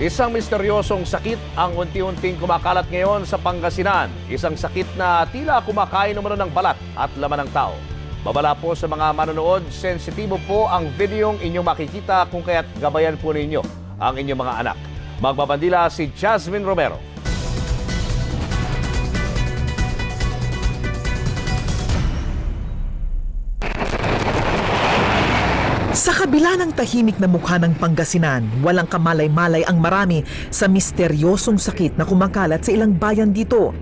Isang misteryosong sakit ang unti-unting kumakalat ngayon sa Pangasinan. Isang sakit na tila kumakain umano ng balat at laman ng tao. Babala po sa mga manonood, sensitibo po ang videong inyong makikita kung kaya't gabayan po ninyo ang inyong mga anak. Magbabandila si Jasmine Romero. Sa kabila ng tahimik na mukha ng Pangasinan, walang kamalay-malay ang marami sa misteryosong sakit na kumakalat sa ilang bayan dito.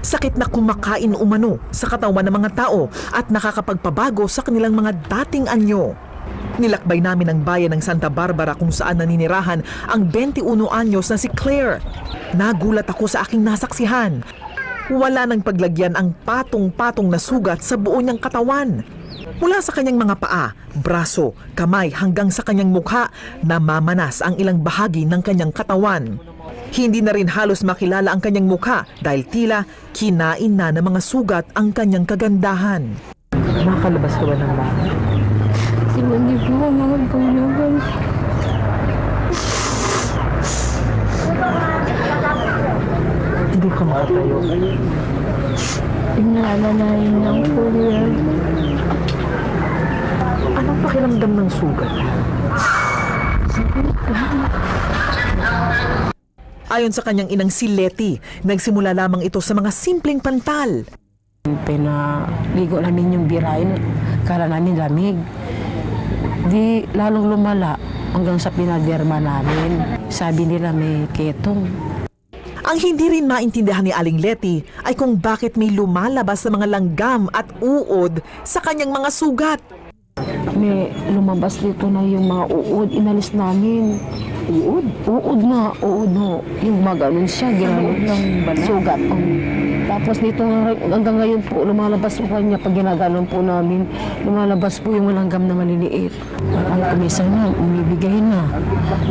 Sakit na kumakain umano sa katawan ng mga tao at nakakapagpabago sa kanilang mga dating anyo. Nilakbay namin ang bayan ng Santa Barbara kung saan naninirahan ang 21 anyos na si Claire. Nagulat ako sa aking nasaksihan. Wala nang paglagyan ang patong-patong na sugat sa buo niyang katawan. Mula sa kanyang mga paa, braso, kamay hanggang sa kanyang mukha, namamanas ang ilang bahagi ng kanyang katawan. Hindi na rin halos makilala ang kanyang mukha dahil tila kinain na ng mga sugat ang kanyang kagandahan. Nakalabas ka ba ng bahay? Hindi po ako makapagpagulogan. Hindi ka makatayo. Inalalayan lang po yan. Anong pakiramdam ng sugat? Ayon sa kanyang inang si Letty, nagsimula lamang ito sa mga simpleng pantal. Pinaligo namin yung birain, kala namin lamig. Di lalong lumala hanggang sa pinaderma namin. Sabi nila may ketong. Ang hindi rin maintindihan ni Aling Letty ay kung bakit may lumalabas sa mga langgam at uod sa kanyang mga sugat. May lumabas dito na yung mga uod, inalis namin. Uod? Uod na, uod no. Yung maganon siya, ginaganon ng sugat. Tapos dito hanggang ngayon po, lumalabas po kanya pag ginaganon po namin. Lumalabas po yung langgam na maliliit. Ang kumisa na, umibigay na.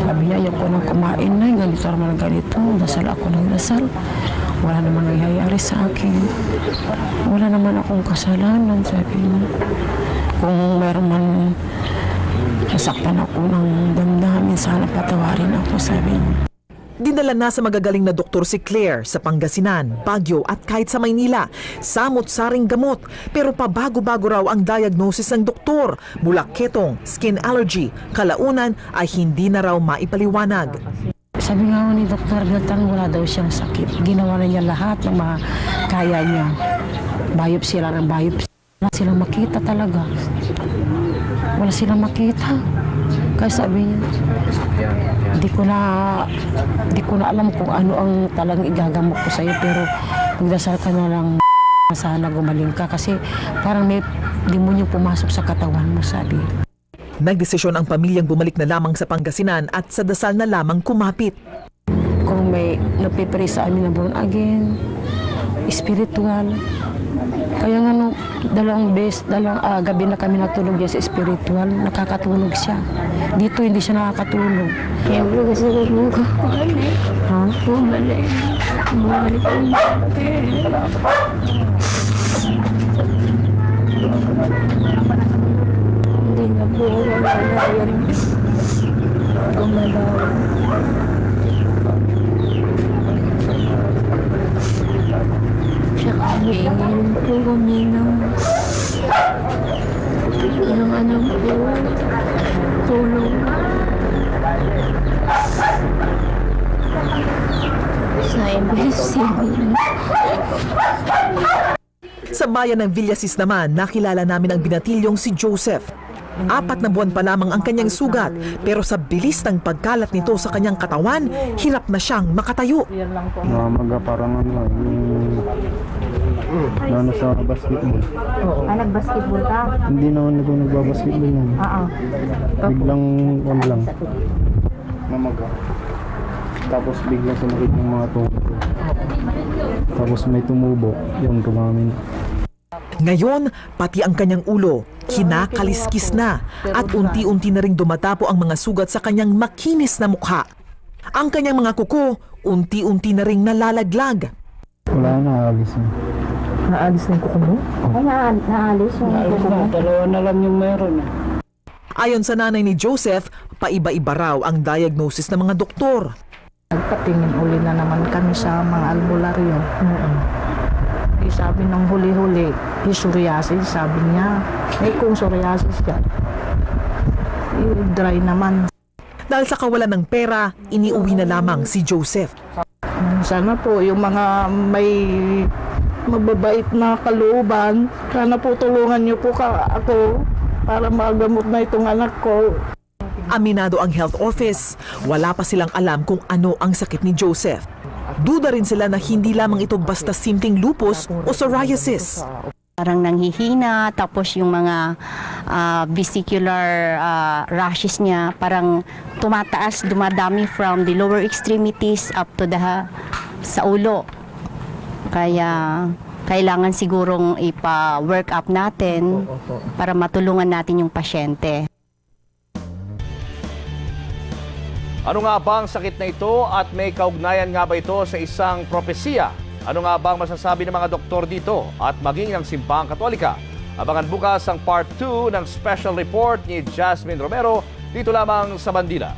Sabi niya, ayaw ko nang kumain na, ganito naman ganito. Dasal ako ng dasal. Wala naman nangyayari sa akin. Wala naman akong kasalanan, sabi niya. Kung meron man nasaktan ako ng damdamin, sana patawarin ako, sabi niya. Dinala na sa magagaling na doktor si Claire sa Pangasinan, Baguio at kahit sa Maynila. Samot-saring gamot, pero pabago-bago raw ang diagnosis ng doktor. Mula ketong, skin allergy, kalaunan ay hindi na raw maipaliwanag. Sabi nga ni Dr. Galtan, wala daw siyang sakit. Ginawa na niya lahat ng mga kaya niya. Biopsy lang ang biopsy. Wala silang makita talaga. Wala silang makita. Kaya sabi niya, di ko na alam kung ano ang talagang igagamot ko sa'yo, pero magdasal ka na lang, sana gumaling ka kasi parang may demonyo pumasok sa katawan mo, sabi. Nagdesisyon ang pamilyang bumalik na lamang sa Pangasinan at sa dasal na lamang kumapit. Kung may napipray sa amin na born again, spiritual. Kaya nga nung dalawang gabi na kami natulog sa spiritual, nakakatulog siya. Dito hindi siya nakakatulog. Kaya po kasi kung ha? Bumalik. Bumalik po. Hindi na po gumalayan. Hingin po kami ng ano po, tulong. Sa MSCB. Sa bayan ng Villasis naman, nakilala namin ang binatilyong si Joseph. 4 na buwan pa lamang ang kanyang sugat, pero sa bilis ng pagkalat nito sa kanyang katawan, hirap na siyang makatayo. Namaga parang ano sa basketball. Nag-basketball ka? Hindi naman ako nagbabasketball nun. Biglang lang. Mamaga. Tapos biglang sumakit ng mga tungkol. Tapos may tumubo. Yung kumamin. Ngayon, pati ang kanyang ulo, kinakaliskis na at unti-unti na ring dumatapo ang mga sugat sa kanyang makinis na mukha. Ang kanyang mga kuko, unti-unti na ring nalalaglag. Wala na, aalis na. Naalis na yung kuko mo? Naalis yung kuko mo. Dalawa na lang yung meron. Ayon sa nanay ni Joseph, paiba-iba raw ang diagnosis ng mga doktor. Nagpatingin uli na naman kami sa mga albularyo. Sabi nung huli-huli, psoriasis, sabi niya. Kung psoriasis yan, dry naman. Dahil sa kawalan ng pera, iniuwi na lamang si Joseph. Sana po yung mga may mababait na kalooban, sana po tulungan niyo po ako para magamot na itong anak ko. Aminado ang health office, wala pa silang alam kung ano ang sakit ni Joseph. Duda rin sila na hindi lamang ito basta simpleng lupus o psoriasis. Parang nanghihina, tapos yung mga vesicular rashes niya parang tumataas, dumadami from the lower extremities up to sa ulo. Kaya kailangan sigurong ipa-work up natin para matulungan natin yung pasyente. Ano nga ba ang sakit na ito at may kaugnayan nga ba ito sa isang propesiya? Ano nga ba ang masasabi ng mga doktor dito at maging ng Simbahang Katolika? Abangan bukas ang part 2 ng special report ni Jasmine Romero dito lamang sa Bandila.